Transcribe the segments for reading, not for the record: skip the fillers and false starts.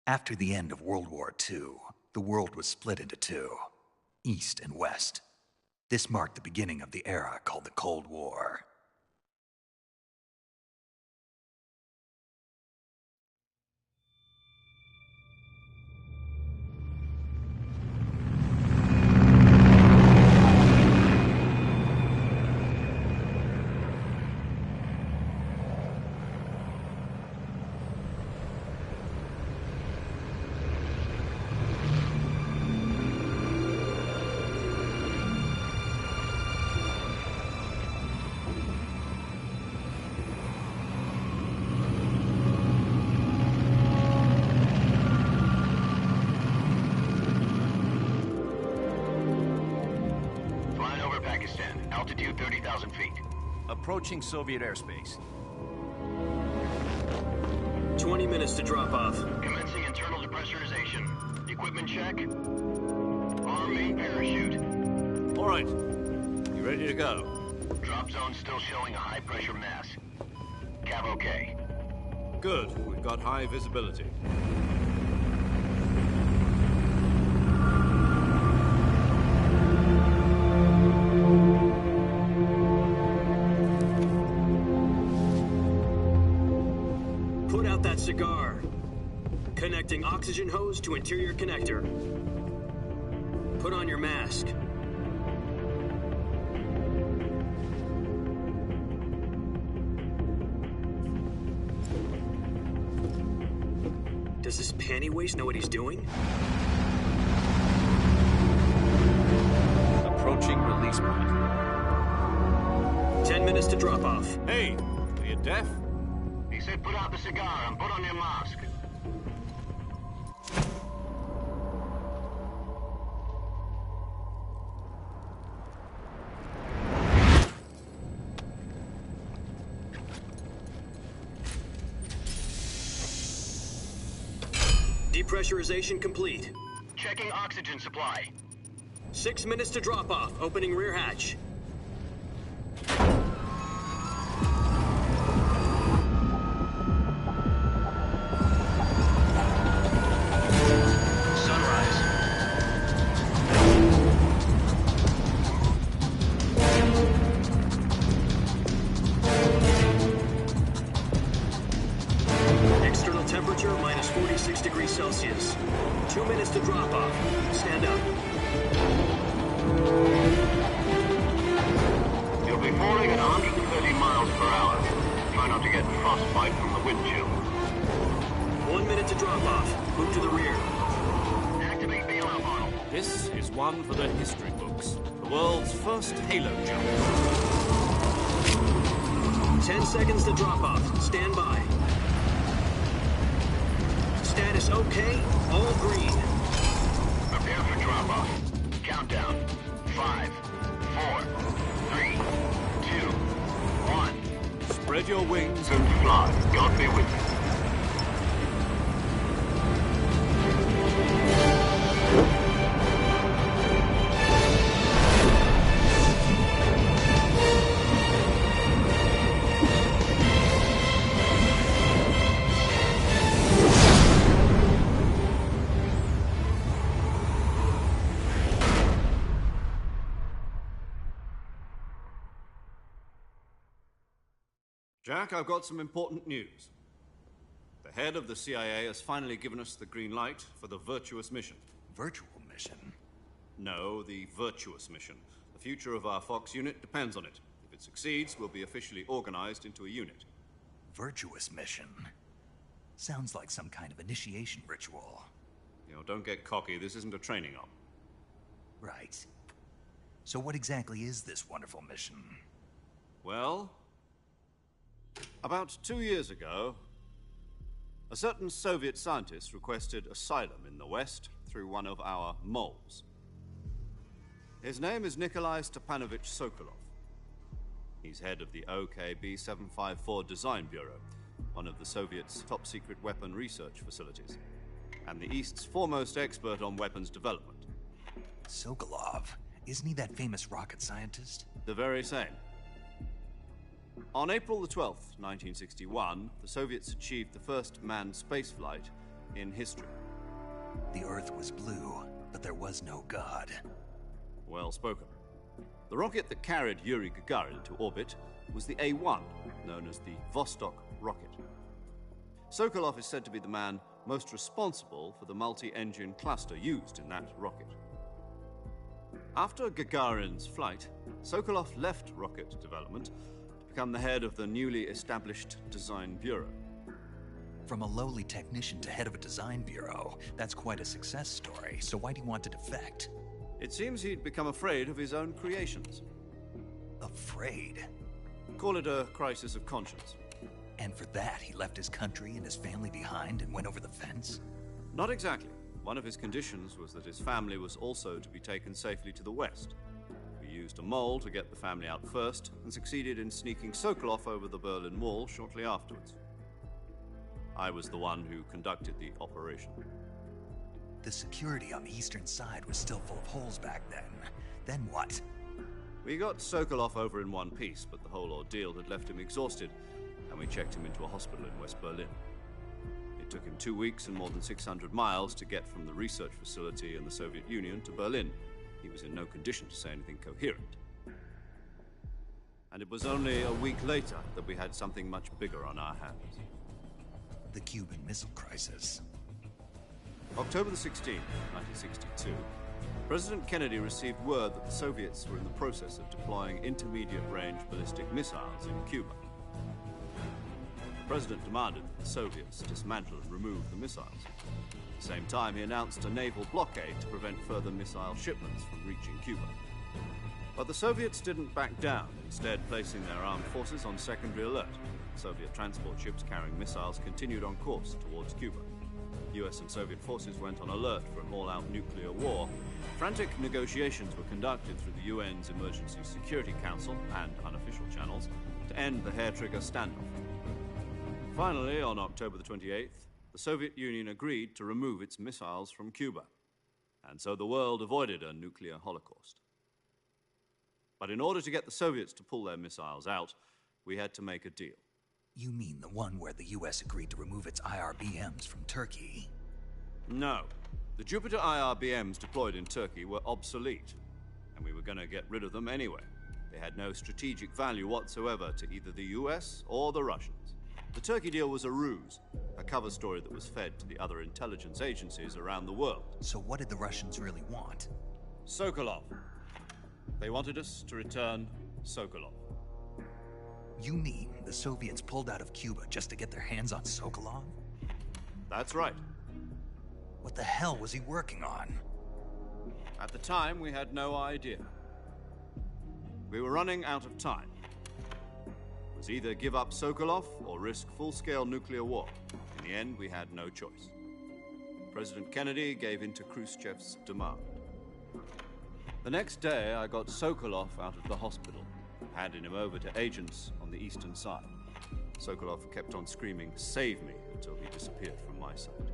After the end of World War II, the world was split into two, East and West. This marked the beginning of the era called the Cold War. Altitude 30,000 feet. Approaching Soviet airspace. 20 minutes to drop off. Commencing internal depressurization. Equipment check. Arm main parachute. All right. You ready to go? Drop zone still showing a high pressure mass. Cav okay. Good. We've got high visibility. Cigar. Connecting oxygen hose to interior connector. Put on your mask. Does this panty waste know what he's doing? Approaching release point. 10 minutes to drop off. Hey, are you deaf? He said put out the cigar and put on your mask. Depressurization complete. Checking oxygen supply. 6 minutes to drop off. Opening rear hatch. Temperature minus 46 degrees Celsius. 2 minutes to drop off. Stand up. You'll be falling at 130 miles per hour. Try not to get frostbite from the wind chill. 1 minute to drop off. Move to the rear. Activate bailout model. This is one for the history books. The world's first halo jump. 10 seconds to drop off. Stand by. Status okay, all green. Prepare for drop-off. Countdown. 5, 4, 3, 2, 1. Spread your wings and fly. God be with you. Jack, I've got some important news. The head of the CIA has finally given us the green light for the Virtuous mission. Virtual mission? No, the Virtuous mission. The future of our Fox unit depends on it. If it succeeds, we'll be officially organized into a unit. Virtuous mission. Sounds like some kind of initiation ritual. Don't get cocky. This isn't a training op. Right. So what exactly is this wonderful mission? Well, about 2 years ago, a certain Soviet scientist requested asylum in the West through one of our moles. His name is Nikolai Stepanovich Sokolov. He's head of the OKB-754 Design Bureau, one of the Soviets' top-secret weapon research facilities, and the East's foremost expert on weapons development. Sokolov? Isn't he that famous rocket scientist? The very same. On April the 12th, 1961, the Soviets achieved the first manned spaceflight in history. The Earth was blue, but there was no God. Well spoken. The rocket that carried Yuri Gagarin into orbit was the A-1, known as the Vostok rocket. Sokolov is said to be the man most responsible for the multi-engine cluster used in that rocket. After Gagarin's flight, Sokolov left rocket development to become the head of the newly established Design Bureau. From a lowly technician to head of a design bureau, that's quite a success story, so why'd he want to defect? It seems he'd become afraid of his own creations. Afraid? Call it a crisis of conscience. And for that, he left his country and his family behind and went over the fence? Not exactly. One of his conditions was that his family was also to be taken safely to the West. We used a mole to get the family out first and succeeded in sneaking Sokolov over the Berlin Wall shortly afterwards. I was the one who conducted the operation. The security on the eastern side was still full of holes back then. Then what? We got Sokolov over in one piece, but the whole ordeal had left him exhausted, and we checked him into a hospital in West Berlin. It took him 2 weeks and more than 600 miles to get from the research facility in the Soviet Union to Berlin. He was in no condition to say anything coherent. And it was only a week later that we had something much bigger on our hands. The Cuban Missile Crisis. October the 16th, 1962, President Kennedy received word that the Soviets were in the process of deploying intermediate-range ballistic missiles in Cuba. The President demanded that the Soviets dismantle and remove the missiles. At the same time, he announced a naval blockade to prevent further missile shipments from reaching Cuba. But the Soviets didn't back down, instead placing their armed forces on secondary alert. Soviet transport ships carrying missiles continued on course towards Cuba. US and Soviet forces went on alert for an all-out nuclear war. Frantic negotiations were conducted through the UN's Emergency Security Council and unofficial channels to end the hair-trigger standoff. Finally, on October the 28th, the Soviet Union agreed to remove its missiles from Cuba, and so the world avoided a nuclear holocaust. But in order to get the Soviets to pull their missiles out, we had to make a deal. You mean the one where the US agreed to remove its IRBMs from Turkey? No. The Jupiter IRBMs deployed in Turkey were obsolete, and we were going to get rid of them anyway. They had no strategic value whatsoever to either the US or the Russians. The Turkey deal was a ruse, a cover story that was fed to the other intelligence agencies around the world. So what did the Russians really want? Sokolov. They wanted us to return Sokolov. You mean the Soviets pulled out of Cuba just to get their hands on Sokolov? That's right. What the hell was he working on? At the time, we had no idea. We were running out of time. It was either give up Sokolov or risk full-scale nuclear war. In the end, we had no choice. President Kennedy gave in to Khrushchev's demand. The next day, I got Sokolov out of the hospital, handing him over to agents on the eastern side. Sokolov kept on screaming, "Save me," until he disappeared from my sight.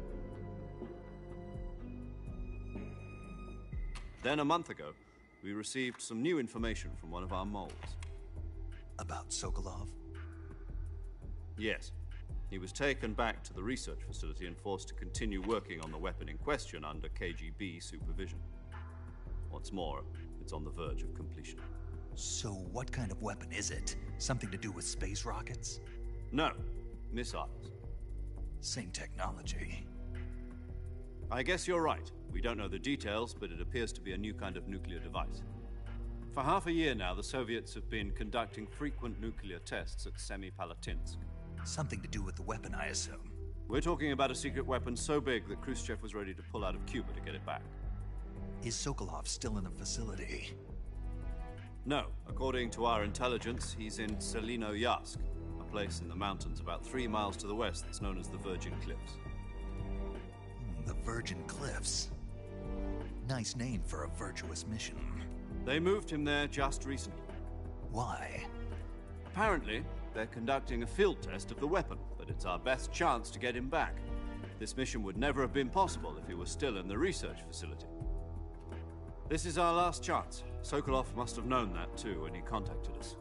Then, a month ago, we received some new information from one of our moles. About Sokolov? Yes. He was taken back to the research facility and forced to continue working on the weapon in question under KGB supervision. What's more, it's on the verge of completion. So what kind of weapon is it? Something to do with space rockets? No, missiles. Same technology. I guess you're right. We don't know the details, but it appears to be a new kind of nuclear device. For half a year now, the Soviets have been conducting frequent nuclear tests at Semipalatinsk. Something to do with the weapon, I assume. We're talking about a secret weapon so big that Khrushchev was ready to pull out of Cuba to get it back. Is Sokolov still in the facility? No. According to our intelligence, he's in Selino-Yarsk, a place in the mountains about 3 miles to the west that's known as the Virgin Cliffs. The Virgin Cliffs. Nice name for a virtuous mission. They moved him there just recently. Why? Apparently, they're conducting a field test of the weapon, but it's our best chance to get him back. This mission would never have been possible if he was still in the research facility. This is our last chance. Sokolov must have known that too when he contacted us.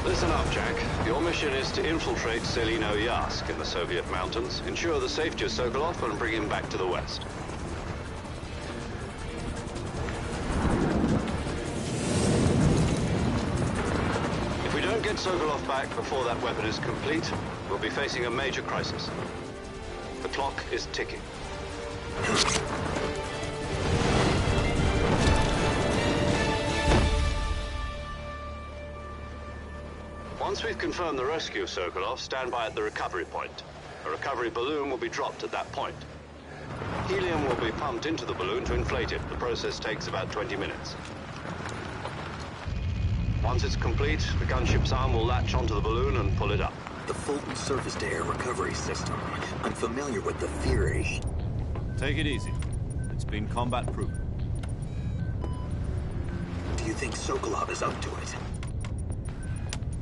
Listen up, Jack. Your mission is to infiltrate Selino-Yarsk in the Soviet mountains, ensure the safety of Sokolov, and bring him back to the West. If we don't get Sokolov back before that weapon is complete, we'll be facing a major crisis. The clock is ticking. Once we've confirmed the rescue of Sokolov, stand by at the recovery point. A recovery balloon will be dropped at that point. Helium will be pumped into the balloon to inflate it. The process takes about 20 minutes. Once it's complete, the gunship's arm will latch onto the balloon and pull it up. The Fulton surface-to-air recovery system. I'm familiar with the theory. Take it easy. It's been combat-proven. Do you think Sokolov is up to it?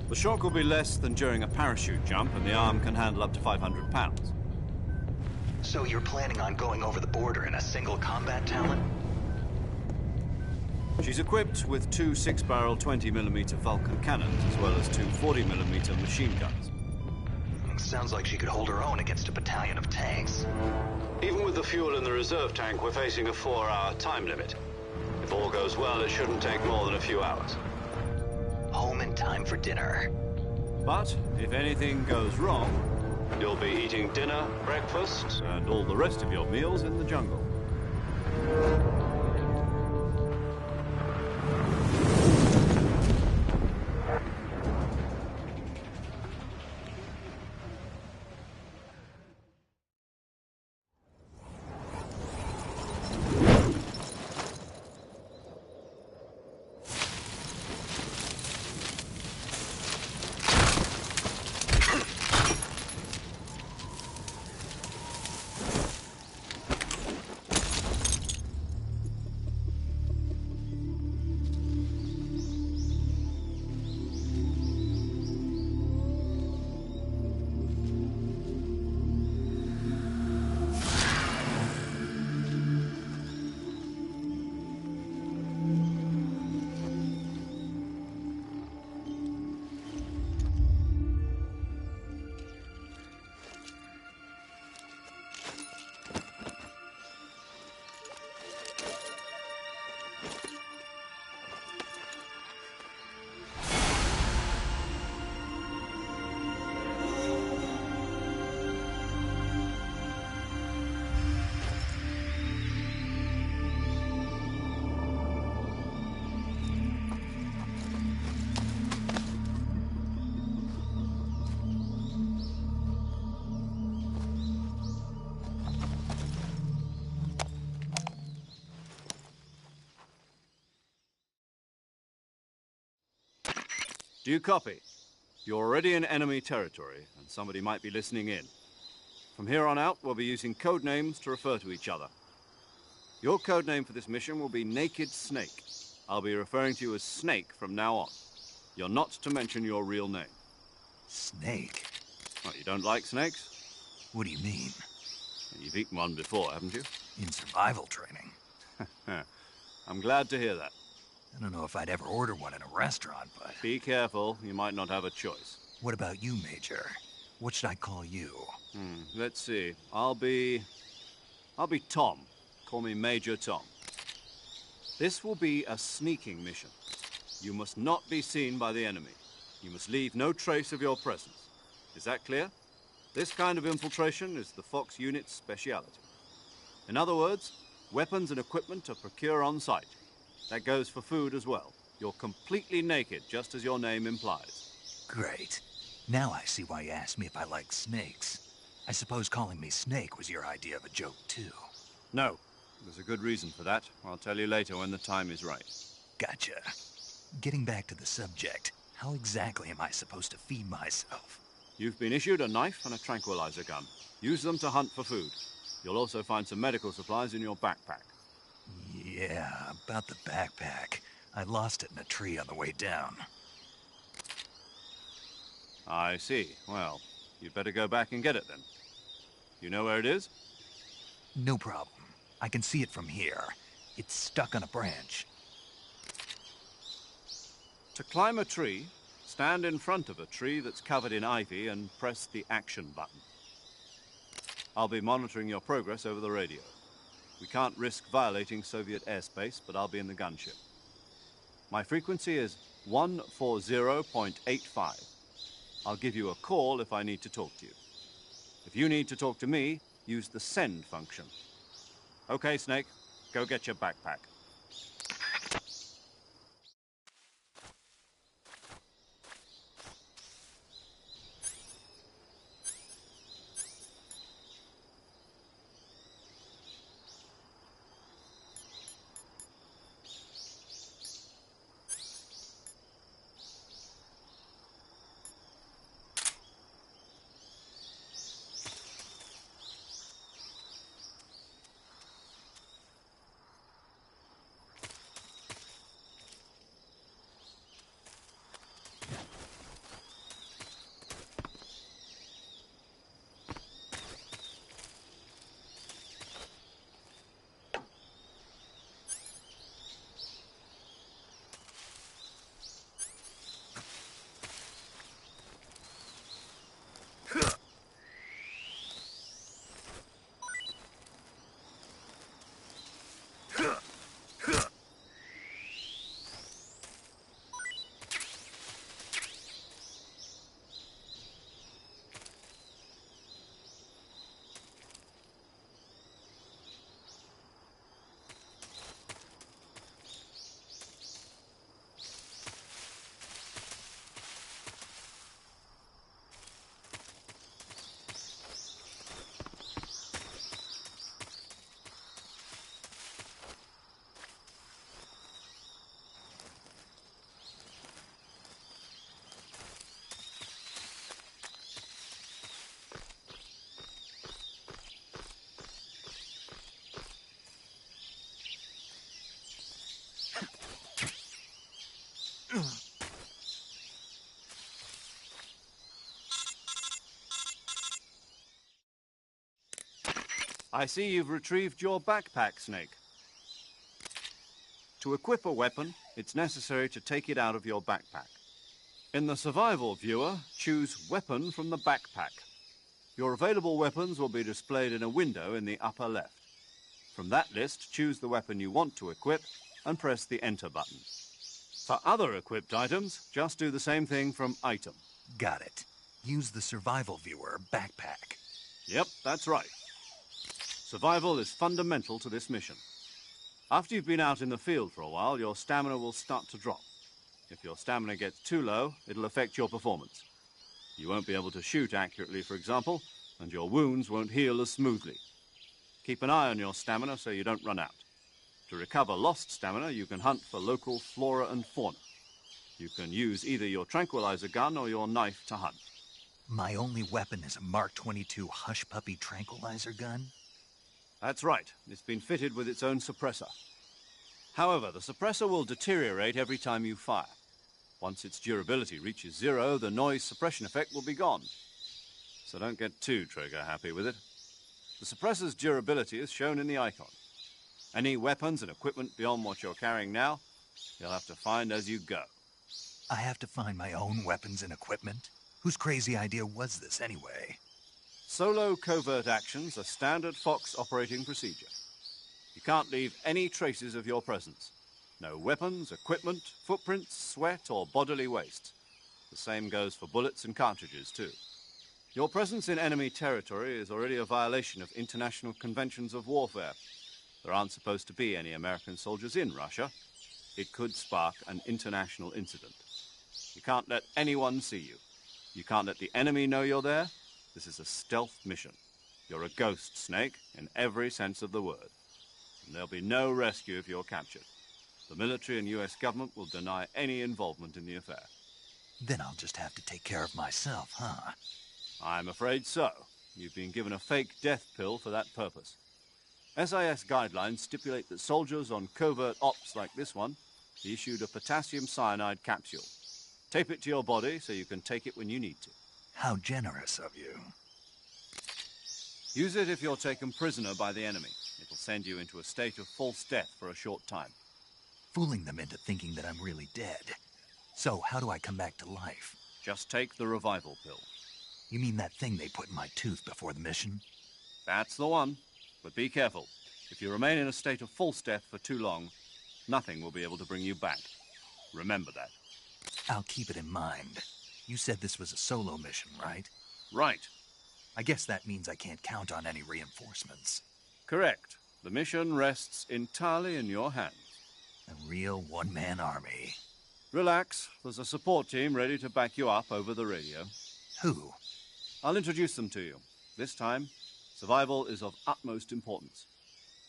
The shock will be less than during a parachute jump, and the arm can handle up to 500 pounds. So you're planning on going over the border in a single combat talon? She's equipped with 2 6-barrel 20mm Vulcan cannons, as well as 2 40mm machine guns. Sounds like she could hold her own against a battalion of tanks. Even with the fuel in the reserve tank, we're facing a 4-hour time limit. If all goes well, it shouldn't take more than a few hours. Home in time for dinner. But if anything goes wrong, You'll be eating dinner, breakfast, and all the rest of your meals in the jungle. Do you copy? You're already in enemy territory, and somebody might be listening in. From here on out, we'll be using code names to refer to each other. Your code name for this mission will be Naked Snake. I'll be referring to you as Snake from now on. You're not to mention your real name. Snake? Oh, you don't like snakes? What do you mean? You've eaten one before, haven't you? In survival training. I'm glad to hear that. I don't know if I'd ever order one in a restaurant, but... Be careful, you might not have a choice. What about you, Major? What should I call you? Let's see. I'll be Tom. Call me Major Tom. This will be a sneaking mission. You must not be seen by the enemy. You must leave no trace of your presence. Is that clear? This kind of infiltration is the Fox unit's speciality. In other words, weapons and equipment are procured on site. That goes for food as well. You're completely naked, just as your name implies. Great. Now I see why you asked me if I like snakes. I suppose calling me Snake was your idea of a joke, too. No. There's a good reason for that. I'll tell you later when the time is right. Gotcha. Getting back to the subject, how exactly am I supposed to feed myself? You've been issued a knife and a tranquilizer gun. Use them to hunt for food. You'll also find some medical supplies in your backpack. Yeah, about the backpack. I lost it in a tree on the way down. I see. Well, you'd better go back and get it then. You know where it is? No problem. I can see it from here. It's stuck on a branch. To climb a tree, stand in front of a tree that's covered in ivy and press the action button. I'll be monitoring your progress over the radio. We can't risk violating Soviet airspace, but I'll be in the gunship. My frequency is 140.85. I'll give you a call if I need to talk to you. If you need to talk to me, use the send function. Okay, Snake, go get your backpack. I see you've retrieved your backpack, Snake. To equip a weapon, it's necessary to take it out of your backpack. In the survival viewer, choose Weapon from the backpack. Your available weapons will be displayed in a window in the upper left. From that list, choose the weapon you want to equip and press the Enter button. For other equipped items, just do the same thing from Item. Got it. Use the survival viewer backpack. Yep, that's right. Survival is fundamental to this mission. After you've been out in the field for a while, your stamina will start to drop. If your stamina gets too low, it'll affect your performance. You won't be able to shoot accurately, for example, and your wounds won't heal as smoothly. Keep an eye on your stamina so you don't run out. To recover lost stamina, you can hunt for local flora and fauna. You can use either your tranquilizer gun or your knife to hunt. My only weapon is a Mark 22 Hush Puppy tranquilizer gun? That's right. It's been fitted with its own suppressor. However, the suppressor will deteriorate every time you fire. Once its durability reaches 0, the noise suppression effect will be gone. So don't get too trigger-happy with it. The suppressor's durability is shown in the icon. Any weapons and equipment beyond what you're carrying now You'll have to find as you go. I have to find my own weapons and equipment? Whose crazy idea was this, anyway? Solo covert actions are standard Fox operating procedure. You can't leave any traces of your presence. No weapons, equipment, footprints, sweat, or bodily waste. The same goes for bullets and cartridges, too. Your presence in enemy territory is already a violation of international conventions of warfare. There aren't supposed to be any American soldiers in Russia. It could spark an international incident. You can't let anyone see you. You can't let the enemy know you're there. This is a stealth mission. You're a ghost, Snake, in every sense of the word. And there'll be no rescue if you're captured. The military and US government will deny any involvement in the affair. Then I'll just have to take care of myself, huh? I'm afraid so. You've been given a fake death pill for that purpose. SIS guidelines stipulate that soldiers on covert ops like this one be issued a potassium cyanide capsule. Tape it to your body so you can take it when you need to. How generous of you. Use it if you're taken prisoner by the enemy. It'll send you into a state of false death for a short time. Fooling them into thinking that I'm really dead. So, how do I come back to life? Just take the revival pill. You mean that thing they put in my tooth before the mission? That's the one. But be careful. If you remain in a state of false death for too long, nothing will be able to bring you back. Remember that. I'll keep it in mind. You said this was a solo mission, right? Right. I guess that means I can't count on any reinforcements. Correct. The mission rests entirely in your hands. A real one-man army. Relax. There's a support team ready to back you up over the radio. Who? I'll introduce them to you. This time, survival is of utmost importance.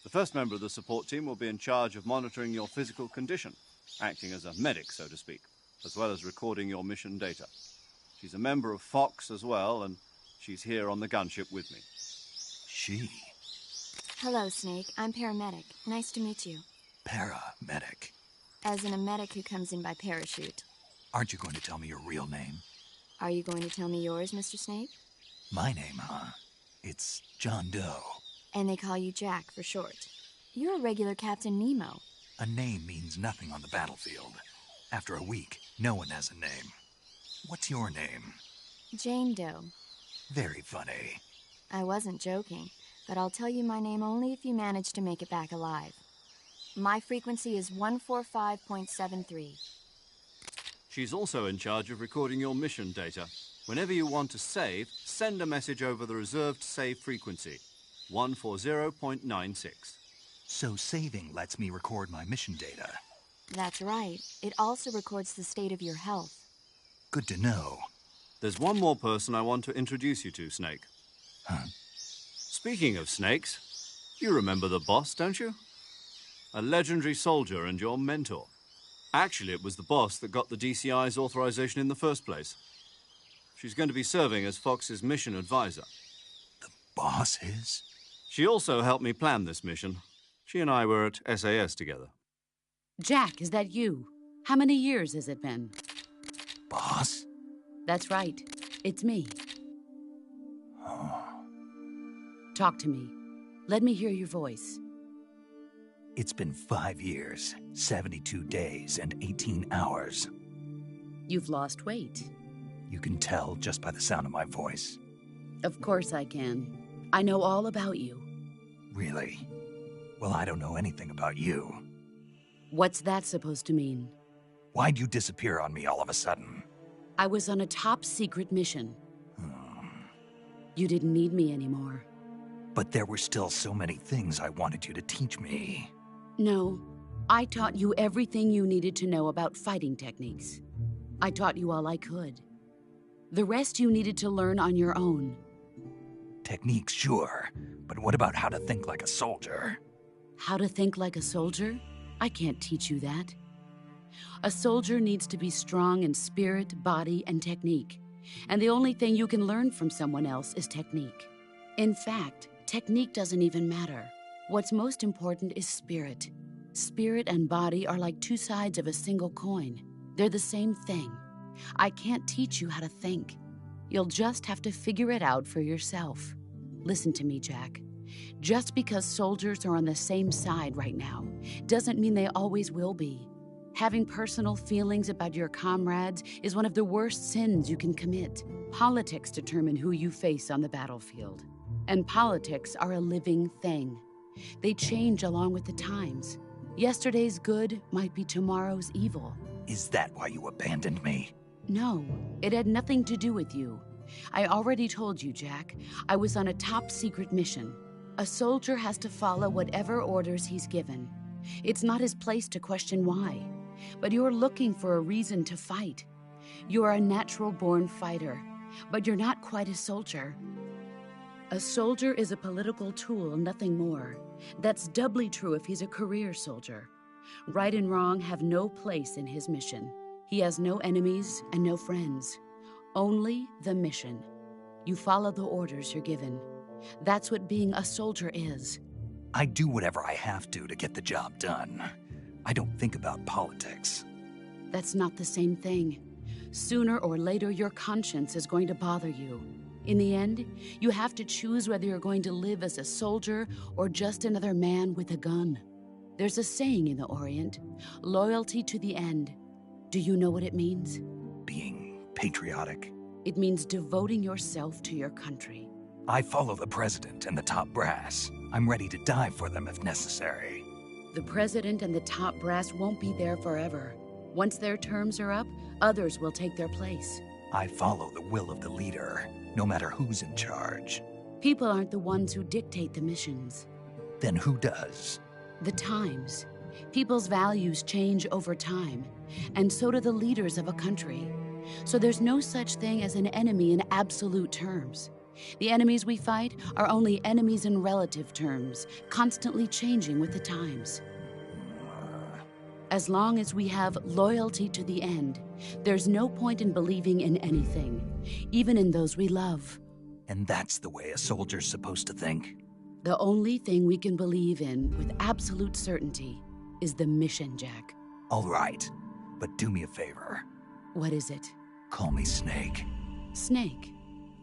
The first member of the support team will be in charge of monitoring your physical condition, acting as a medic, so to speak, as well as recording your mission data. She's a member of Fox as well, and she's here on the gunship with me. She? Hello, Snake. I'm paramedic. Nice to meet you. Paramedic. As in a medic who comes in by parachute. Aren't you going to tell me your real name? Are you going to tell me yours, Mr. Snake? My name, huh? It's John Doe. And they call you Jack for short. You're a regular Captain Nemo. A name means nothing on the battlefield. After a week, no one has a name. What's your name? Jane Doe. Very funny. I wasn't joking, but I'll tell you my name only if you manage to make it back alive. My frequency is 145.73. She's also in charge of recording your mission data. Whenever you want to save, send a message over the reserved save frequency, 140.96. So saving lets me record my mission data. That's right. It also records the state of your health. Good to know. There's one more person I want to introduce you to, Snake. Huh? Speaking of snakes, you remember the boss, don't you? A legendary soldier and your mentor. Actually, it was the boss that got the DCI's authorization in the first place. She's going to be serving as Fox's mission advisor. The boss is? She also helped me plan this mission. She and I were at SAS together. Jack, is that you? How many years has it been? Boss? That's right. It's me. Oh. Talk to me. Let me hear your voice. It's been 5 years, 72 days, and 18 hours. You've lost weight. You can tell just by the sound of my voice. Of course I can. I know all about you. Really? Well, I don't know anything about you. What's that supposed to mean? Why'd you disappear on me all of a sudden? I was on a top-secret mission. You didn't need me anymore. But there were still so many things I wanted you to teach me. No, I taught you everything you needed to know about fighting techniques. I taught you all I could. The rest you needed to learn on your own. Techniques, sure. But what about how to think like a soldier? How to think like a soldier? I can't teach you that. A soldier needs to be strong in spirit, body, and technique. And the only thing you can learn from someone else is technique. In fact, technique doesn't even matter. What's most important is spirit. Spirit and body are like two sides of a single coin. They're the same thing. I can't teach you how to think. You'll just have to figure it out for yourself. Listen to me, Jack. Just because soldiers are on the same side right now doesn't mean they always will be. Having personal feelings about your comrades is one of the worst sins you can commit. Politics determine who you face on the battlefield. And politics are a living thing. They change along with the times. Yesterday's good might be tomorrow's evil. Is that why you abandoned me? No, it had nothing to do with you. I already told you, Jack. I was on a top-secret mission. A soldier has to follow whatever orders he's given. It's not his place to question why. But you're looking for a reason to fight. You are a natural-born fighter, but you're not quite a soldier. A soldier is a political tool, nothing more. That's doubly true if he's a career soldier. Right and wrong have no place in his mission. He has no enemies and no friends. Only the mission. You follow the orders you're given. That's what being a soldier is. I do whatever I have to get the job done. I don't think about politics. That's not the same thing. Sooner or later, your conscience is going to bother you. In the end, you have to choose whether you're going to live as a soldier or just another man with a gun. There's a saying in the Orient, loyalty to the end. Do you know what it means? Being patriotic. It means devoting yourself to your country. I follow the president and the top brass. I'm ready to die for them if necessary. The president and the top brass won't be there forever. Once their terms are up, others will take their place. I follow the will of the leader, no matter who's in charge. People aren't the ones who dictate the missions. Then who does? The times. People's values change over time, and so do the leaders of a country. So there's no such thing as an enemy in absolute terms. The enemies we fight are only enemies in relative terms, constantly changing with the times. As long as we have loyalty to the end, there's no point in believing in anything, even in those we love. And that's the way a soldier's supposed to think? The only thing we can believe in with absolute certainty is the mission, Jack. All right, but do me a favor. What is it? Call me Snake. Snake?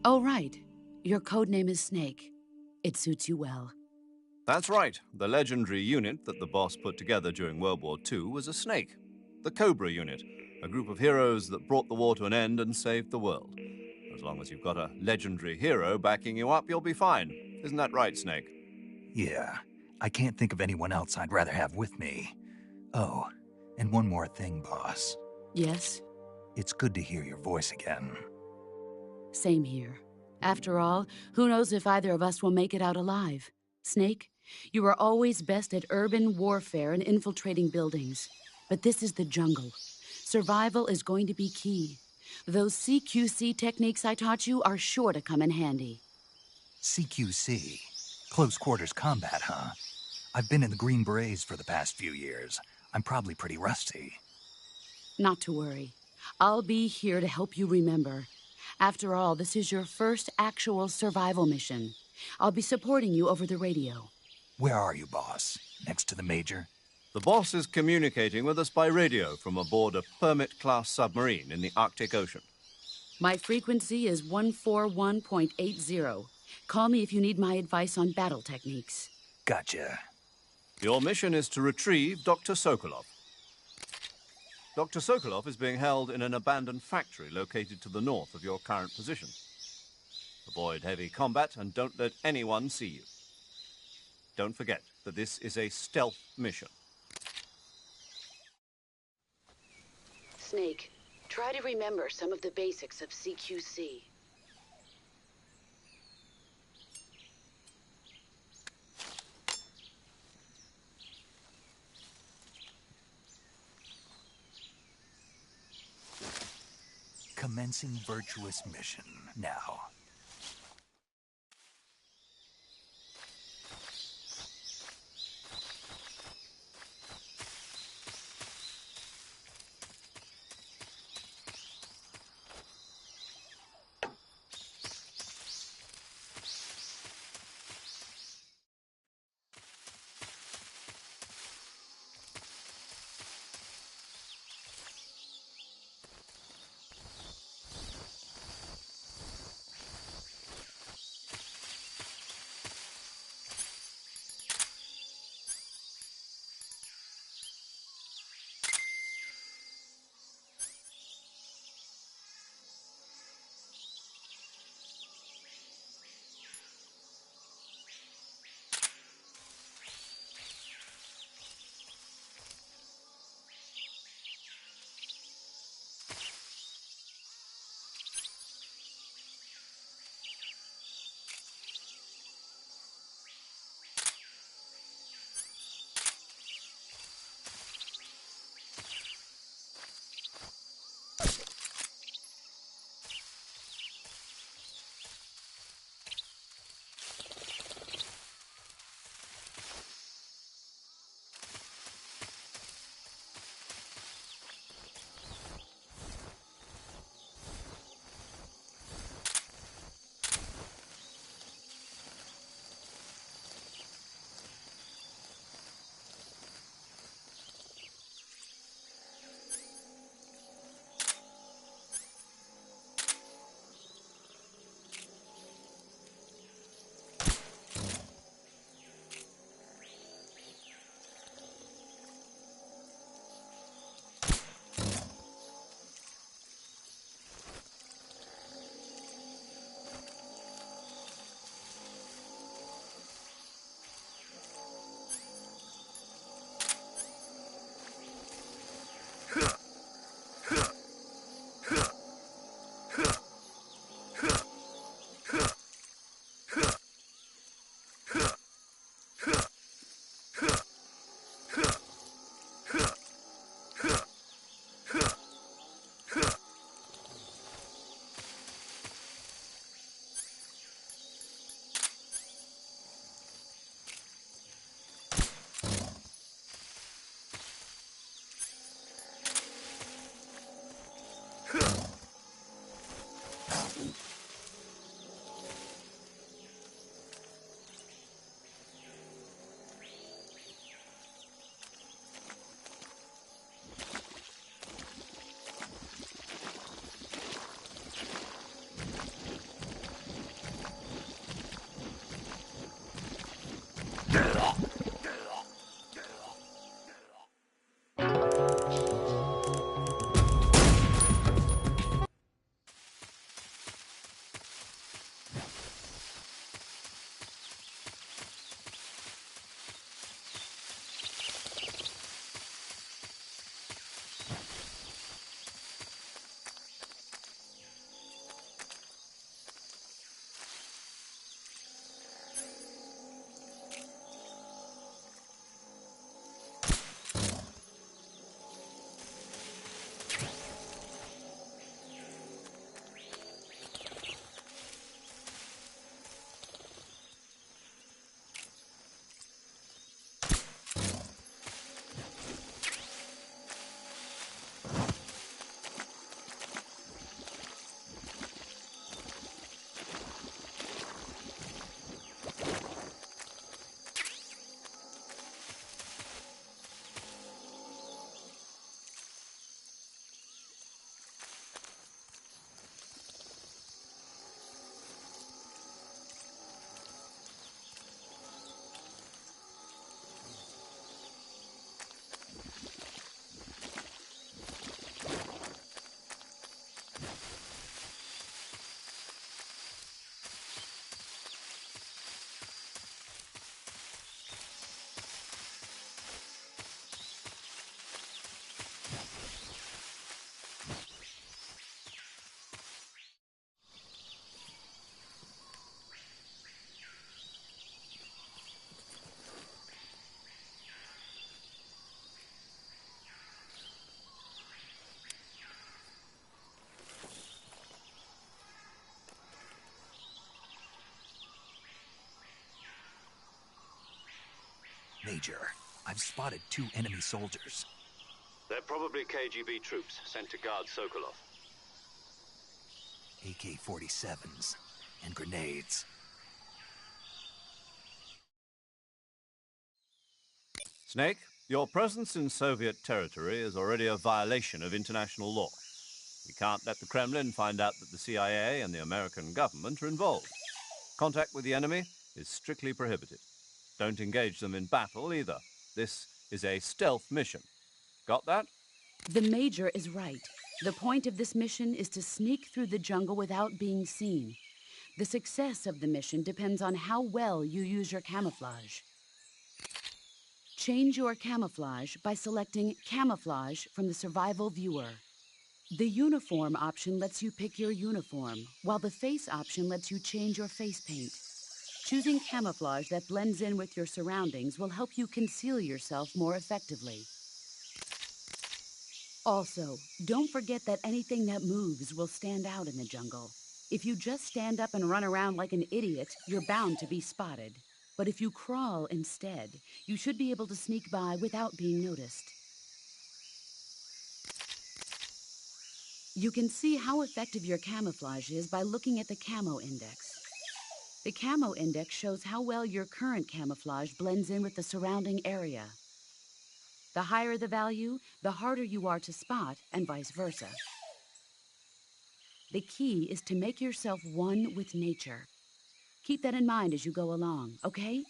Oh, right. Your codename is Snake. It suits you well. That's right. The legendary unit that the boss put together during World War II was a snake. The Cobra unit, a group of heroes that brought the war to an end and saved the world. As long as you've got a legendary hero backing you up, you'll be fine. Isn't that right, Snake? Yeah, I can't think of anyone else I'd rather have with me. Oh, and one more thing, boss. Yes? It's good to hear your voice again. Same here. After all, who knows if either of us will make it out alive? Snake, you are always best at urban warfare and infiltrating buildings. But this is the jungle. Survival is going to be key. Those CQC techniques I taught you are sure to come in handy. CQC? Close quarters combat, huh? I've been in the Green Berets for the past few years. I'm probably pretty rusty. Not to worry. I'll be here to help you remember. After all, this is your first actual survival mission. I'll be supporting you over the radio. Where are you, boss? Next to the Major? The boss is communicating with us by radio from aboard a Permit-class submarine in the Arctic Ocean. My frequency is 141.80. Call me if you need my advice on battle techniques. Gotcha. Your mission is to retrieve Dr. Sokolov. Dr. Sokolov is being held in an abandoned factory located to the north of your current position. Avoid heavy combat and don't let anyone see you. Don't forget that this is a stealth mission. Snake, try to remember some of the basics of CQC. Commencing virtuous mission now. Major. I've spotted 2 enemy soldiers. They're probably KGB troops sent to guard Sokolov. AK-47s and grenades. Snake, your presence in Soviet territory is already a violation of international law. We can't let the Kremlin find out that the CIA and the American government are involved. Contact with the enemy is strictly prohibited. Don't engage them in battle either. This is a stealth mission. Got that? The Major is right. The point of this mission is to sneak through the jungle without being seen. The success of the mission depends on how well you use your camouflage. Change your camouflage by selecting Camouflage from the Survival Viewer. The Uniform option lets you pick your uniform, while the Face option lets you change your face paint. Choosing camouflage that blends in with your surroundings will help you conceal yourself more effectively. Also, don't forget that anything that moves will stand out in the jungle. If you just stand up and run around like an idiot, you're bound to be spotted. But if you crawl instead, you should be able to sneak by without being noticed. You can see how effective your camouflage is by looking at the Camo Index. The Camo Index shows how well your current camouflage blends in with the surrounding area. The higher the value, the harder you are to spot, and vice versa. The key is to make yourself one with nature. Keep that in mind as you go along, okay?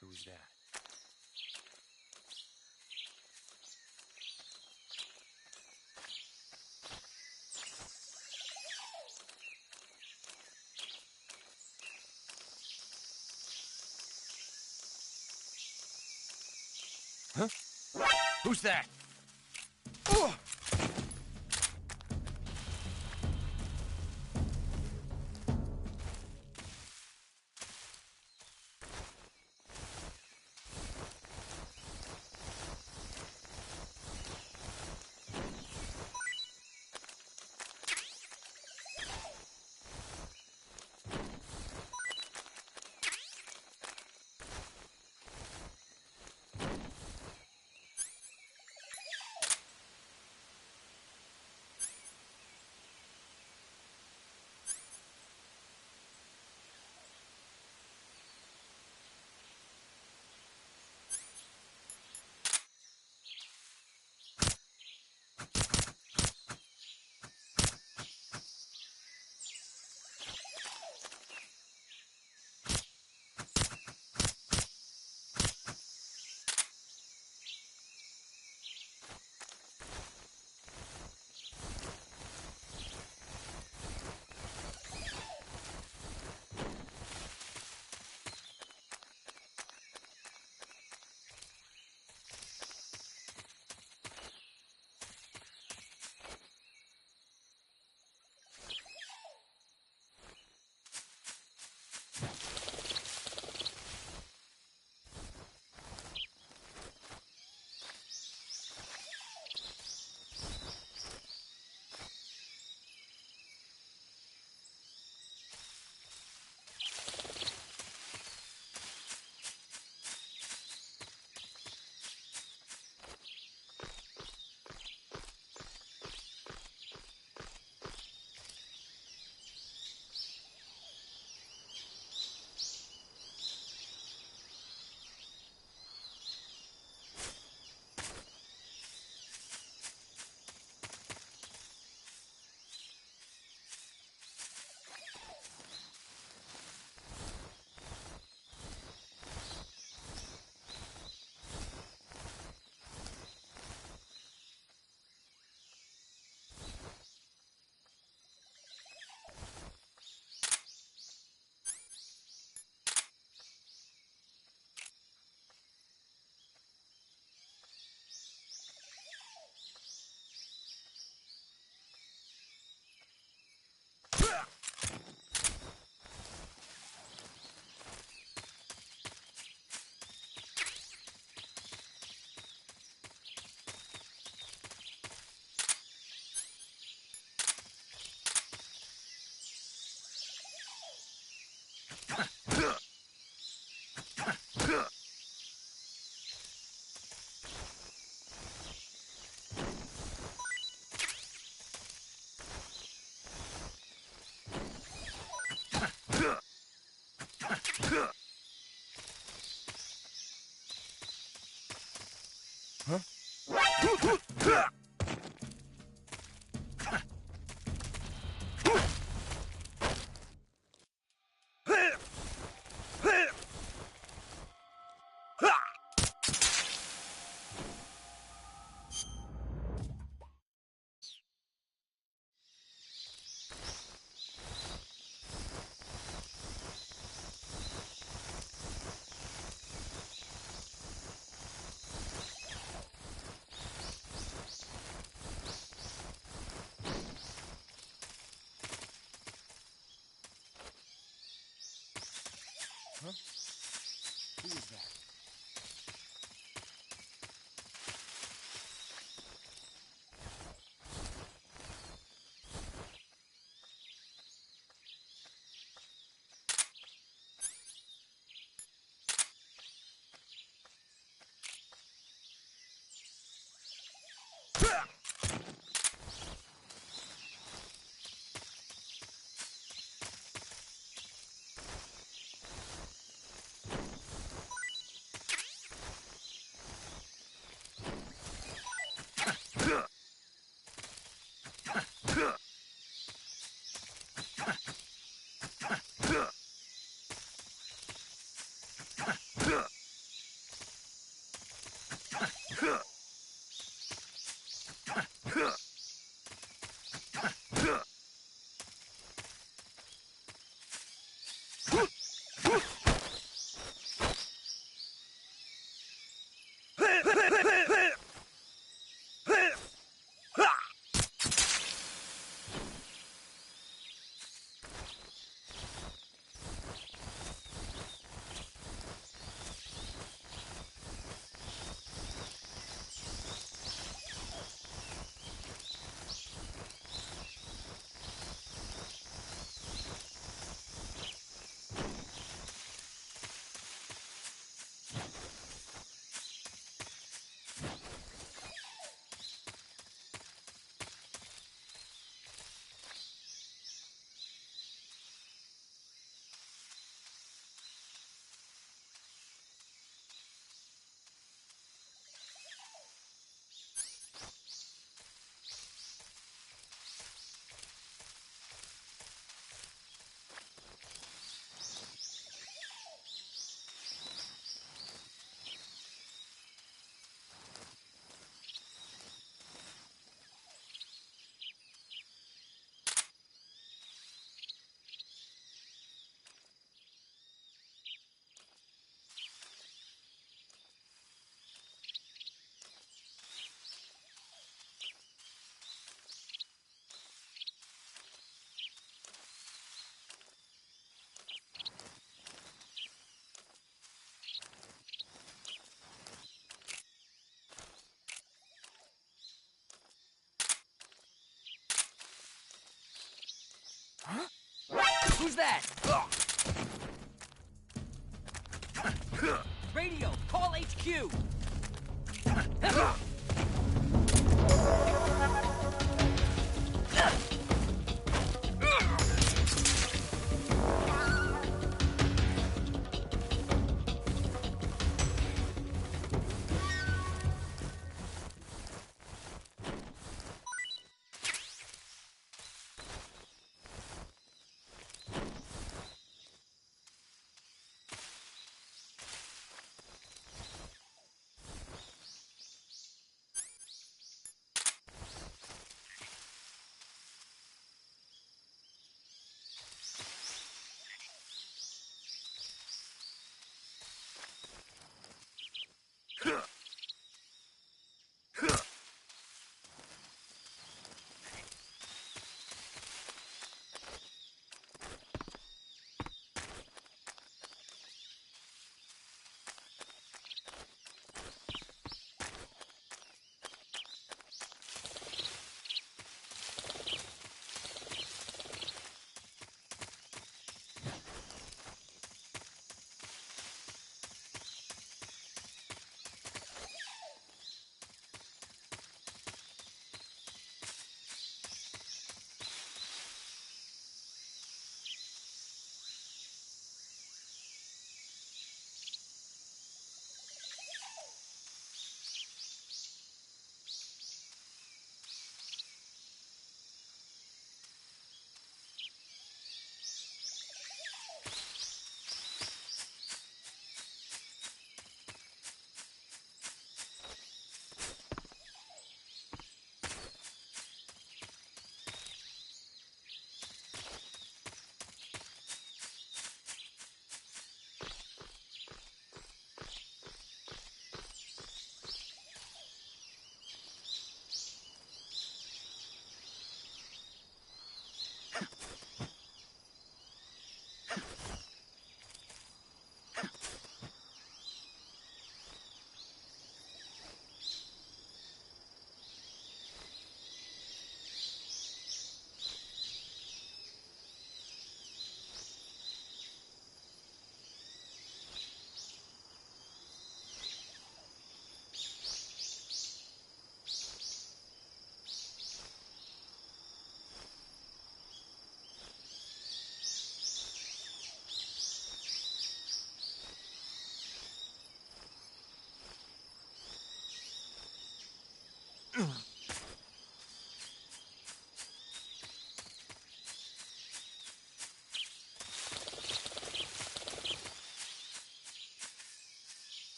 Who's that? Huh? Who's that? Who was that? Huh? Who's that? Radio, call HQ!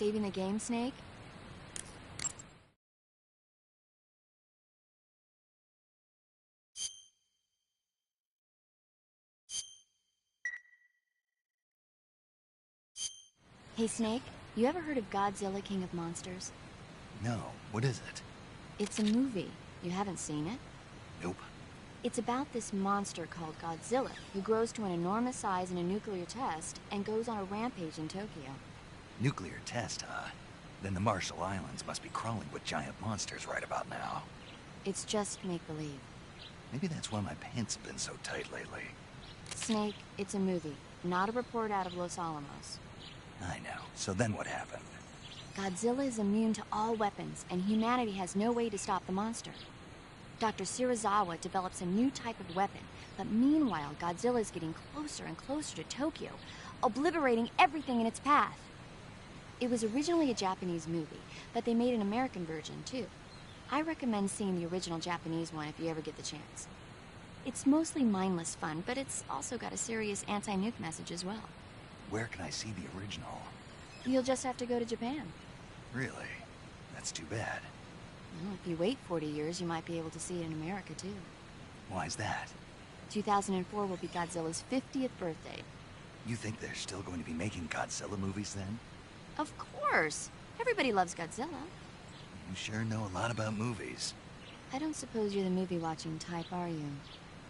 saving the game, Snake? Hey, Snake, you ever heard of Godzilla King of Monsters? No, what is it? It's a movie. You haven't seen it? Nope. It's about this monster called Godzilla, who grows to an enormous size in a nuclear test and goes on a rampage in Tokyo. Nuclear test, huh? Then the Marshall Islands must be crawling with giant monsters right about now. It's just make-believe. Maybe that's why my pants have been so tight lately. Snake, it's a movie, not a report out of Los Alamos. I know. So then what happened? Godzilla is immune to all weapons, and humanity has no way to stop the monster. Dr. Shirazawa develops a new type of weapon, but meanwhile, Godzilla is getting closer and closer to Tokyo, obliterating everything in its path. It was originally a Japanese movie, but they made an American version, too. I recommend seeing the original Japanese one if you ever get the chance. It's mostly mindless fun, but it's also got a serious anti-nuke message as well. Where can I see the original? You'll just have to go to Japan. Really? That's too bad. Well, if you wait 40 years, you might be able to see it in America, too. Why's that? 2004 will be Godzilla's 50th birthday. You think they're still going to be making Godzilla movies then? Of course! Everybody loves Godzilla. You sure know a lot about movies. I don't suppose you're the movie-watching type, are you?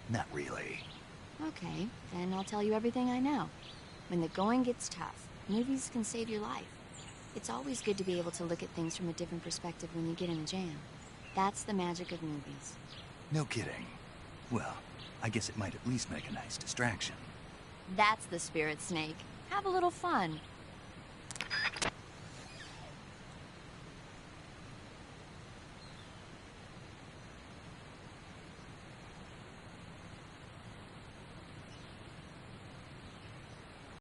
Not really. Okay, then I'll tell you everything I know. When the going gets tough, movies can save your life. It's always good to be able to look at things from a different perspective when you get in a jam. That's the magic of movies. No kidding. Well, I guess it might at least make a nice distraction. That's the spirit, Snake. Have a little fun.